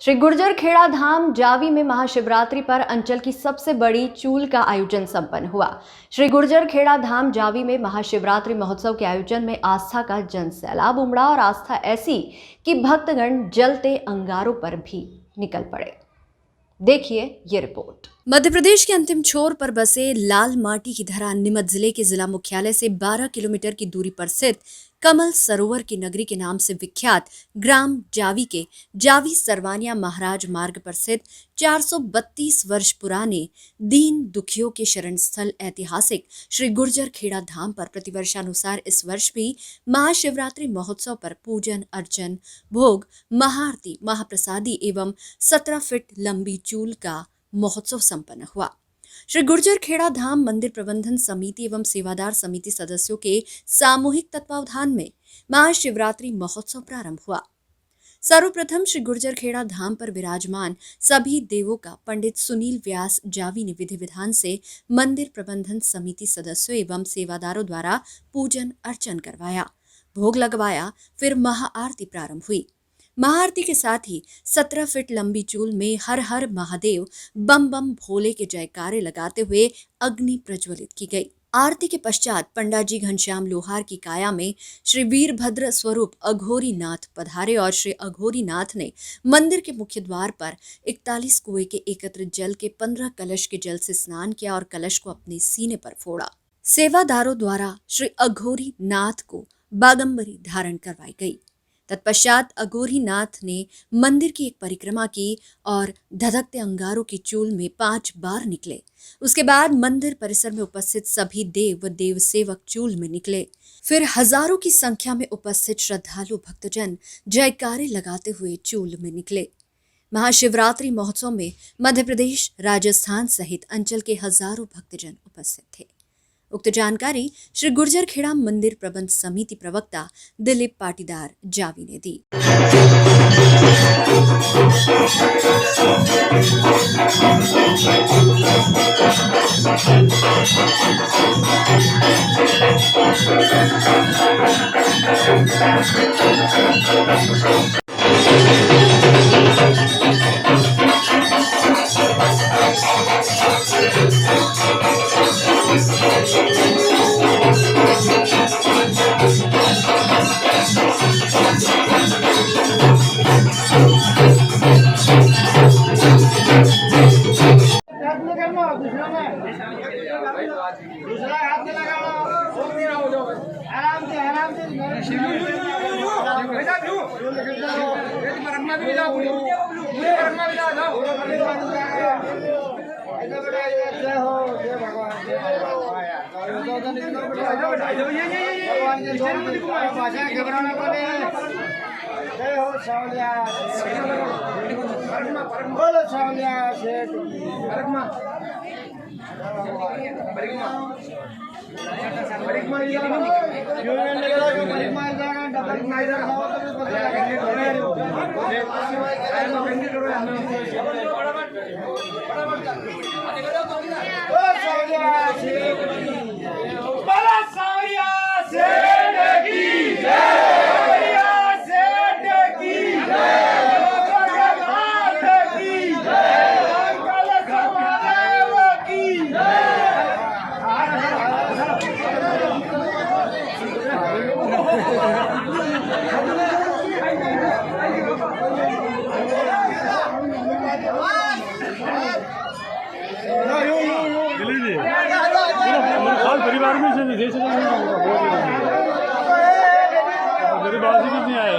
श्री गुर्जर खेड़ा धाम Xavi में महाशिवरात्रि पर अंचल की सबसे बड़ी चूल का आयोजन संपन्न हुआ। श्री गुर्जर खेड़ा धाम जावी में महाशिवरात्रि महोत्सव के आयोजन में आस्था का जन सैलाब उमड़ा और आस्था ऐसी कि भक्तगण जलते अंगारों पर भी निकल पड़े। देखिए ये रिपोर्ट। मध्य प्रदेश के अंतिम छोर पर बसे लाल माटी की धरा नीमच जिले के जिला मुख्यालय से 12 किलोमीटर की दूरी पर स्थित कमल सरोवर की नगरी के नाम से विख्यात ग्राम जावी के जावी सरवानिया महाराज मार्ग पर स्थित 432 वर्ष पुराने दीन दुखियों के शरण स्थल ऐतिहासिक श्री गुर्जर खेड़ा धाम पर प्रतिवर्षानुसार इस वर्ष भी महाशिवरात्रि महोत्सव पर पूजन अर्चन, भोग, महाआरती, महाप्रसादी एवं 17 फीट लंबी चूल का महोत्सव संपन्न हुआ। श्री गुर्जर खेड़ा धाम मंदिर प्रबंधन समिति एवं सेवादार समिति सदस्यों के सामूहिक तत्वावधान में महाशिवरात्रि महोत्सव प्रारंभ हुआ। सर्वप्रथम श्री गुर्जर खेड़ा धाम पर विराजमान सभी देवों का पंडित सुनील व्यास जावी ने विधि विधान से मंदिर प्रबंधन समिति सदस्यों एवं सेवादारों द्वारा पूजन अर्चन करवाया, भोग लगवाया। फिर महाआरती प्रारंभ हुई। महाआरती के साथ ही 17 फीट लंबी चूल में हर हर महादेव बम बम भोले के जयकारे लगाते हुए अग्नि प्रज्वलित की गई। आरती के पश्चात पंडित जी घनश्याम लोहार की काया में श्री वीरभद्र स्वरूप अघोरी नाथ पधारे और श्री अघोरी नाथ ने मंदिर के मुख्य द्वार पर 41 कुएं के एकत्रित जल के 15 कलश के जल से स्नान किया और कलश को अपने सीने पर फोड़ा। सेवादारों द्वारा श्री अघोरी नाथ को बागंबरी धारण करवाई गई। तत्पश्चात अघोरी नाथ ने मंदिर की एक परिक्रमा की और धधकते अंगारों की चूल में 5 बार निकले। उसके बाद मंदिर परिसर में उपस्थित सभी देव व देव सेवक चूल में निकले। फिर हजारों की संख्या में उपस्थित श्रद्धालु भक्तजन जयकारे लगाते हुए चूल में निकले। महाशिवरात्रि महोत्सव में मध्य प्रदेश, राजस्थान सहित अंचल के हजारों भक्तजन उपस्थित थे। उक्त जानकारी श्री गुर्जर खेड़ा मंदिर प्रबंध समिति प्रवक्ता दिलीप पाटीदार जावी ने दी। दूसरा हाथ में लगाओ, आराम से घबराना पड़े। जय हो सावलिया, बोलो सावलिया सेठ। परिवार में से विदेश मेरी बात ही नहीं आया।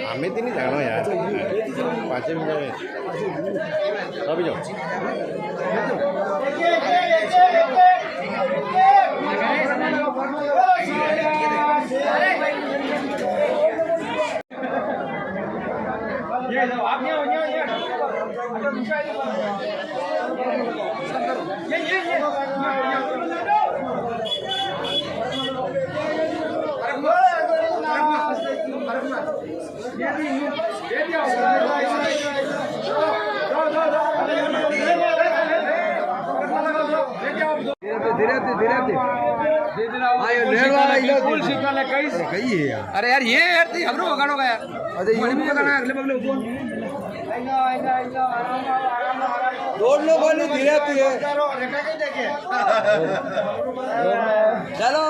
हमें तो नहीं जाना यार, 5 मिनट अभी जाओ। ये आप अरे यार ये यार हम लोग गानों का यार मणिपुर का गाना अगले बगले दौड़ लो बोली धीरे धीरे चलो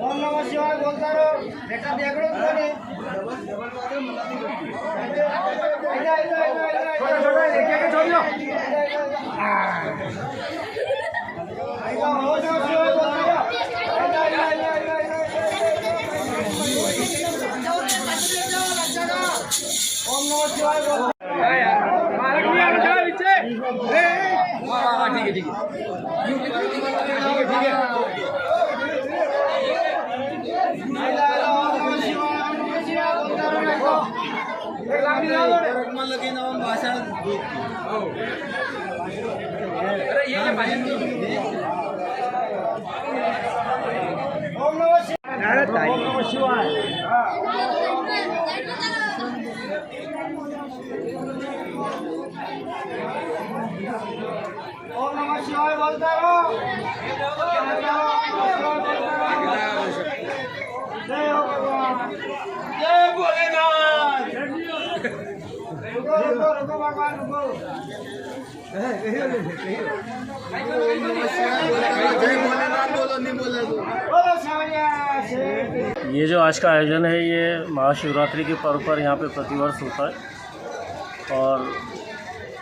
ओम नमः शिवाय बोलता रहो बेटा देख लो ओम नमः शिवाय ठीक है ओम नमः शिवाय बोलता रहो जय हो भगवान जय भोलेनाथ रुको भगवान रुको बोलो सावरिया ये जो आज का आयोजन है ये महाशिवरात्रि के पर्व पर यहाँ पे प्रतिवर्ष होता है और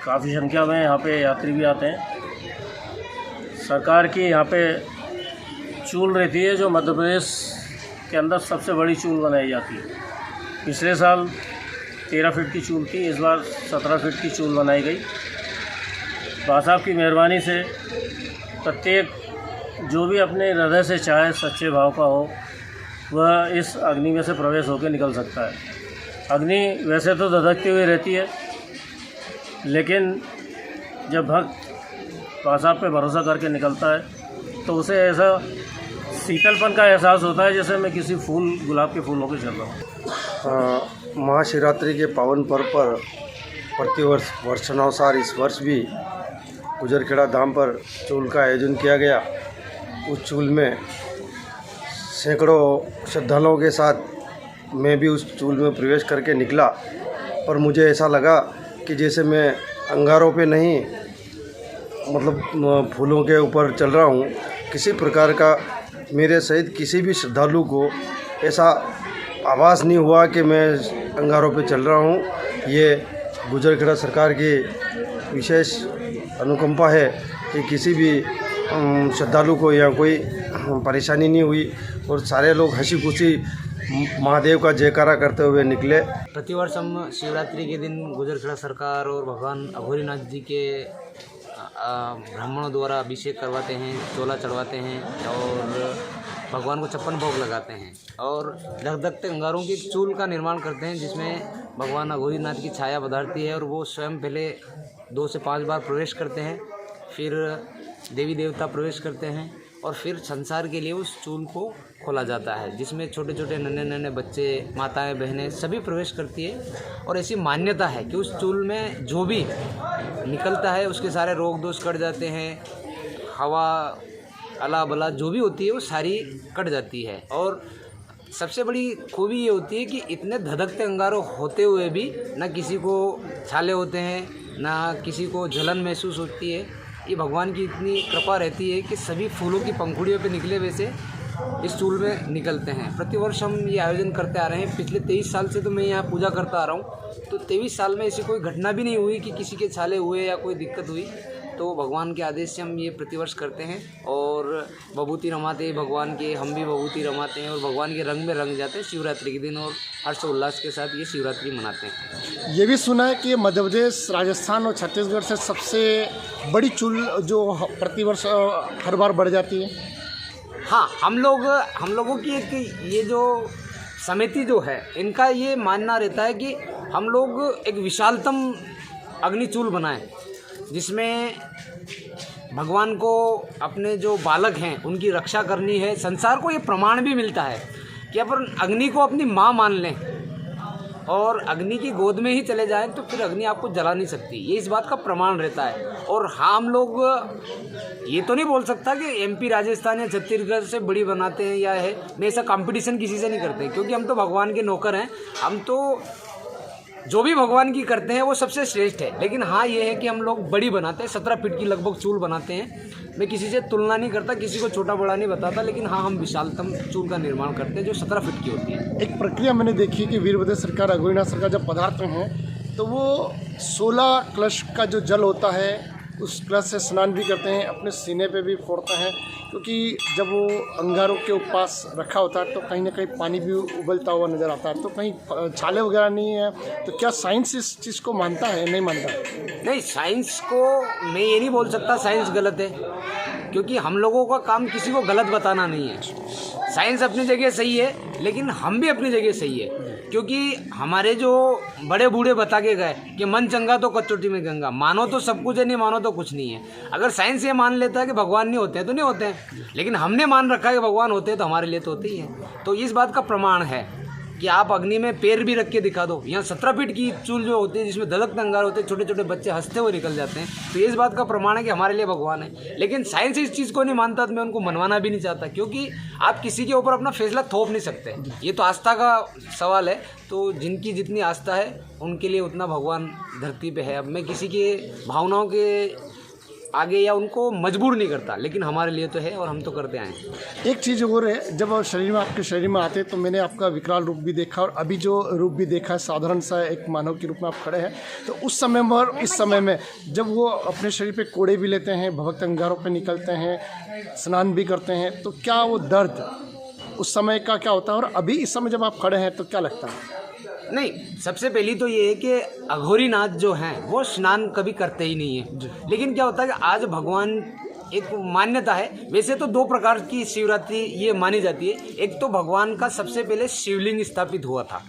काफ़ी संख्या में यहाँ पे यात्री भी आते हैं। सरकार की यहाँ पे चूल रहती है जो मध्य प्रदेश के अंदर सबसे बड़ी चूल बनाई जाती है। पिछले साल 13 फीट की चूल थी, इस बार 17 फीट की चूल बनाई गई। बाबा साहब की मेहरबानी से प्रत्येक जो भी अपने हृदय से चाहे सच्चे भाव का हो वह इस अग्नि में से प्रवेश होकर निकल सकता है। अग्नि वैसे तो धधकती हुई रहती है, लेकिन जब भक्त बाबा साहब पे भरोसा करके निकलता है तो उसे ऐसा शीतलपन का एहसास होता है जैसे मैं किसी गुलाब के फूलों के चल रहा हूँ। महाशिवरात्रि के पावन पर्व पर प्रतिवर्ष वर्षानुसार इस वर्ष भी गुजरखेड़ा धाम पर चूल का आयोजन किया गया। उस चूल में सैकड़ों श्रद्धालुओं के साथ मैं भी उस चूल में प्रवेश करके निकला, और मुझे ऐसा लगा कि जैसे मैं अंगारों पे नहीं मतलब फूलों के ऊपर चल रहा हूँ। किसी प्रकार का मेरे सहित किसी भी श्रद्धालु को ऐसा आभास नहीं हुआ कि मैं अंगारों पे चल रहा हूँ। ये गुजरखेड़ा सरकार की विशेष अनुकंपा है कि किसी भी श्रद्धालु को यहाँ कोई परेशानी नहीं हुई और सारे लोग हंसी खुशी महादेव का जयकारा करते हुए निकले। प्रतिवर्ष हम शिवरात्रि के दिन गुजरखेड़ा सरकार और भगवान अघोरीनाथ जी के ब्राह्मणों द्वारा अभिषेक करवाते हैं, चोला चढ़वाते हैं और भगवान को 56 भोग लगाते हैं और धकधकते अंगारों की चूल का निर्माण करते हैं, जिसमें भगवान अघोरीनाथ की छाया पधारती है और वो स्वयं पहले 2 से 5 बार प्रवेश करते हैं, फिर देवी देवता प्रवेश करते हैं और फिर संसार के लिए उस चूल को खोला जाता है, जिसमें छोटे छोटे नन्हे नन्हे बच्चे, माताएं, बहनें सभी प्रवेश करती है। और ऐसी मान्यता है कि उस चूल में जो भी निकलता है उसके सारे रोग दोष कट जाते हैं, हवा अला बला जो भी होती है वो सारी कट जाती है। और सबसे बड़ी खूबी ये होती है कि इतने धधकते अंगारों होते हुए भी ना किसी को छाले होते हैं, ना किसी को जलन महसूस होती है। ये भगवान की इतनी कृपा रहती है कि सभी फूलों की पंखुड़ियों पे निकले वैसे इस चूल में निकलते हैं। प्रतिवर्ष हम ये आयोजन करते आ रहे हैं। पिछले 23 साल से तो मैं यहाँ पूजा करता आ रहा हूँ, तो 23 साल में ऐसी कोई घटना भी नहीं हुई कि किसी के छाले हुए या कोई दिक्कत हुई। तो भगवान के आदेश से हम ये प्रतिवर्ष करते हैं और विभूति रमाते हैं भगवान के, हम भी विभूति रमाते हैं और भगवान के रंग में रंग जाते हैं शिवरात्रि के दिन और हर्षोल्लास के साथ ये शिवरात्रि मनाते हैं। ये भी सुना है कि मध्य प्रदेश, राजस्थान और छत्तीसगढ़ से सबसे बड़ी चूल जो प्रतिवर्ष हर बार बढ़ जाती है। हाँ, हम लोगों की एक ये जो समिति जो है इनका ये मानना रहता है कि हम लोग एक विशालतम अग्निचूल बनाएं, जिसमें भगवान को अपने जो बालक हैं उनकी रक्षा करनी है। संसार को ये प्रमाण भी मिलता है कि अपन अग्नि को अपनी माँ मान लें और अग्नि की गोद में ही चले जाएं तो फिर अग्नि आपको जला नहीं सकती, ये इस बात का प्रमाण रहता है। और हाँ, हम लोग ये तो नहीं बोल सकता कि एमपी, राजस्थान या छत्तीसगढ़ से बड़ी बनाते हैं या है, मैं ऐसा कंपटीशन किसी से नहीं करते, क्योंकि हम तो भगवान के नौकर हैं। हम तो जो भी भगवान की करते हैं वो सबसे श्रेष्ठ है। लेकिन हाँ, ये है कि हम लोग बड़ी बनाते हैं, 17 फीट की लगभग चूल बनाते हैं। मैं किसी से तुलना नहीं करता, किसी को छोटा बड़ा नहीं बताता, लेकिन हाँ, हम विशालतम चूल का निर्माण करते हैं जो 17 फीट की होती है। एक प्रक्रिया मैंने देखी कि वीरभद्र सरकार, रघुवीरनाथ सरकार जब पधारते हैं तो वो 16 कलश का जो जल होता है उस कलश से स्नान भी करते हैं, अपने सीने पे भी फोड़ते हैं, क्योंकि जब वो अंगारों के उपपास रखा होता है तो कहीं ना कहीं पानी भी उबलता हुआ नज़र आता है, तो कहीं छाले वगैरह नहीं है। तो क्या साइंस इस चीज़ को मानता है, नहीं मानता? नहीं, साइंस को मैं ये नहीं बोल सकता साइंस गलत है, क्योंकि हम लोगों का काम किसी को गलत बताना नहीं है। साइंस अपनी जगह सही है, लेकिन हम भी अपनी जगह सही है, क्योंकि हमारे जो बड़े बूढ़े बता के गए कि मन चंगा तो कचौटी में गंगा, मानो तो सब कुछ है, नहीं मानो तो कुछ नहीं है। अगर साइंस ये मान लेता है कि भगवान नहीं होते हैं तो नहीं होते हैं, लेकिन हमने मान रखा है कि भगवान होते हैं तो हमारे लिए तो होते ही हैं। तो इस बात का प्रमाण है कि आप अग्नि में पैर भी रख के दिखा दो। यहाँ 17 फीट की चूल जो होती है जिसमें दलकते अंगार होते हैं, छोटे छोटे बच्चे हंसते हुए निकल जाते हैं, तो ये इस बात का प्रमाण है कि हमारे लिए भगवान है। लेकिन साइंस इस चीज़ को नहीं मानता तो मैं उनको मनवाना भी नहीं चाहता, क्योंकि आप किसी के ऊपर अपना फैसला थोप नहीं सकते। ये तो आस्था का सवाल है, तो जिनकी जितनी आस्था है उनके लिए उतना भगवान धरती पर है। अब मैं किसी के भावनाओं के आगे या उनको मजबूर नहीं करता, लेकिन हमारे लिए तो है और हम तो करते आए हैं। एक चीज़ और है, जब आप शरीर में, आपके शरीर में आते तो मैंने आपका विकराल रूप भी देखा और अभी जो रूप भी देखा है, साधारण सा एक मानव के रूप में आप खड़े हैं। तो उस समय में और इस समय में जब वो अपने शरीर पे कोड़े भी लेते हैं, भवक्त अंगारों पे निकलते हैं, स्नान भी करते हैं, तो क्या वो दर्द उस समय का क्या होता है और अभी इस समय जब आप खड़े हैं तो क्या लगता है? नहीं, सबसे पहली तो ये है कि अघोरीनाथ जो हैं वो स्नान कभी करते ही नहीं है। लेकिन क्या होता है कि आज भगवान, एक मान्यता है, वैसे तो 2 प्रकार की शिवरात्रि ये मानी जाती है। एक तो भगवान का सबसे पहले शिवलिंग स्थापित हुआ था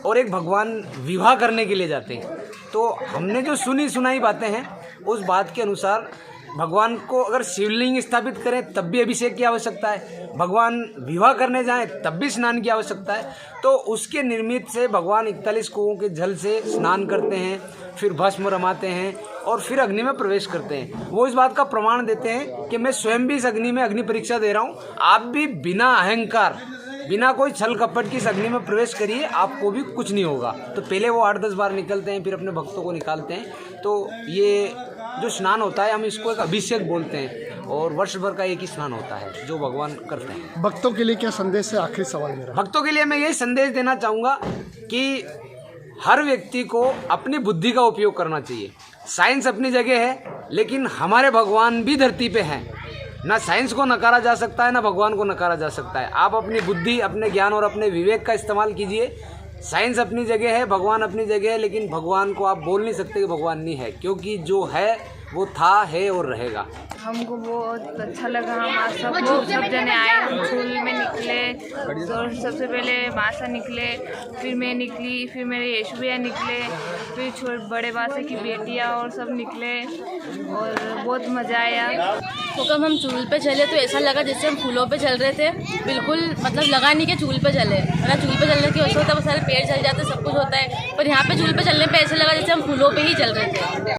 और एक भगवान विवाह करने के लिए जाते हैं। तो हमने जो सुनी सुनाई बातें हैं उस बात के अनुसार भगवान को अगर शिवलिंग स्थापित करें तब भी अभिषेक की आवश्यकता है, भगवान विवाह करने जाएं तब भी स्नान की आवश्यकता है। तो उसके निर्मित से भगवान 41 कुओं के जल से स्नान करते हैं, फिर भस्म रमाते हैं और फिर अग्नि में प्रवेश करते हैं। वो इस बात का प्रमाण देते हैं कि मैं स्वयं भी इस अग्नि में अग्नि परीक्षा दे रहा हूँ, आप भी बिना अहंकार, बिना कोई छल कपट की इस अग्नि में प्रवेश करिए, आपको भी कुछ नहीं होगा। तो पहले वो 8-10 बार निकलते हैं, फिर अपने भक्तों को निकालते हैं। तो ये जो स्नान होता है हम इसको एक अभिषेक बोलते हैं और वर्ष भर का एक ही स्नान होता है जो भगवान करते हैं। भक्तों के लिए क्या संदेश है? आखिरी सवाल मेरा। भक्तों के लिए मैं यही संदेश देना चाहूँगा कि हर व्यक्ति को अपनी बुद्धि का उपयोग करना चाहिए। साइंस अपनी जगह है, लेकिन हमारे भगवान भी धरती पे हैं। ना साइंस को नकारा जा सकता है, ना भगवान को नकारा जा सकता है। आप अपनी बुद्धि, अपने ज्ञान और अपने विवेक का इस्तेमाल कीजिए। साइंस अपनी जगह है, भगवान अपनी जगह है, लेकिन भगवान को आप बोल नहीं सकते कि भगवान नहीं है, क्योंकि जो है वो था, है और रहेगा। हमको बहुत अच्छा लगा। हम आज सब लोग, सब जने आए, हम चूल में निकले। तो सबसे पहले मासा निकले, फिर मैं निकली, फिर मेरे यशु भैया निकले, फिर बड़े बासा की बेटियाँ और सब निकले और बहुत मज़ा आया। तो कब हम चूल पे चले तो ऐसा लगा जैसे हम फूलों पे चल रहे थे, बिल्कुल मतलब लगा नहीं कि चूल पे चले। अगर चूल पे चलने की वजह होता है वो सारे पेड़ चल जाते, सब कुछ होता है, पर यहाँ पे चूल पे चलने पे ऐसा लगा जैसे हम फूलों पे ही चल रहे थे।